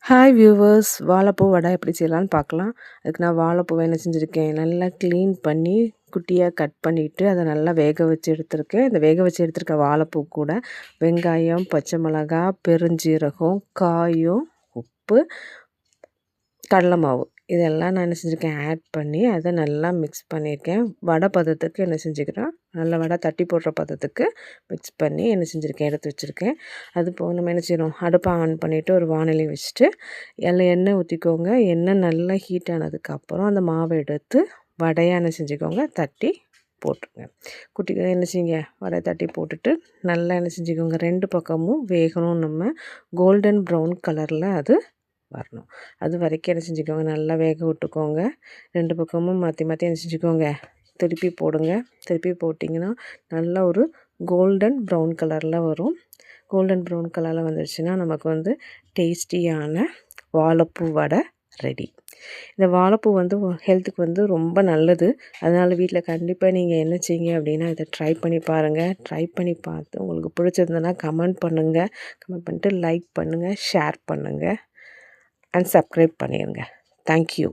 Hi viewers, வாழைப்பூ வடை எப்படி செய்யலான்னு பார்க்கலாம். அதுக்கு நான் வாழைப்பூவை என்ன செஞ்சுருக்கேன், நல்லா க்ளீன் பண்ணி குட்டியாக கட் பண்ணிவிட்டு அதை நல்லா வேக வச்சு எடுத்துருக்கேன். இந்த வேக வச்சு எடுத்துருக்க வாழைப்பூ கூட வெங்காயம், பச்சை மிளகா, பெருஞ்சீரகம், காயும், உப்பு, கடலை மாவு இதெல்லாம் நான் என்ன செஞ்சுருக்கேன் ஆட் பண்ணி அதை நல்லா மிக்ஸ் பண்ணியிருக்கேன். வடை பதத்துக்கு என்ன செஞ்சுக்கிறேன், நல்லா வடை தட்டி போடுற பதத்துக்கு மிக்ஸ் பண்ணி என்ன செஞ்சுருக்கேன் எடுத்து வச்சுருக்கேன். அது போக நம்ம என்ன செய்யணும், அடுப்பை ஆன் பண்ணிவிட்டு ஒரு வாணலி வச்சுட்டு அதில் எண்ணெய் ஊற்றிக்கோங்க. எண்ணெய் நல்லா ஹீட் ஆனதுக்கப்புறம் அந்த மாவை எடுத்து வடையாக என்ன செஞ்சுக்கோங்க தட்டி போட்டுருங்க. குட்டி என்ன செய்யுங்க, வடை தட்டி போட்டுட்டு நல்லா என்ன செஞ்சுக்கோங்க, 2 பக்கமும் வேகணும். நம்ம கோல்டன் ப்ரௌன் கலரில் அது வரணும். அது வரைக்கும் என்ன செஞ்சுக்கோங்க, நல்லா வேக விட்டுக்கோங்க. 2 பக்கமும் மாற்றி மாற்றி என்ன செஞ்சுக்கோங்க, திருப்பி போடுங்க. திருப்பி போட்டிங்கன்னா நல்லா ஒரு கோல்டன் ப்ரௌன் கலரில் வரும். கோல்டன் ப்ரௌன் கலரில் வந்துடுச்சுன்னா நமக்கு டேஸ்டியான வாழைப்பூ வடை ரெடி. இந்த வாழைப்பூ ஹெல்த்துக்கு ரொம்ப நல்லது. அதனால் வீட்டில் கண்டிப்பாக நீங்கள் என்ன செய்யுங்க அப்படின்னா இதை ட்ரை பண்ணி பாருங்கள். ட்ரை பண்ணி பார்த்து உங்களுக்கு பிடிச்சிருந்ததுன்னா கமெண்ட் பண்ணுங்கள். கமெண்ட் பண்ணிட்டு லைக் பண்ணுங்கள், ஷேர் பண்ணுங்கள் அண்ட் சப்ஸ்கிரைப் பண்ணிடுங்க. தேங்க்யூ.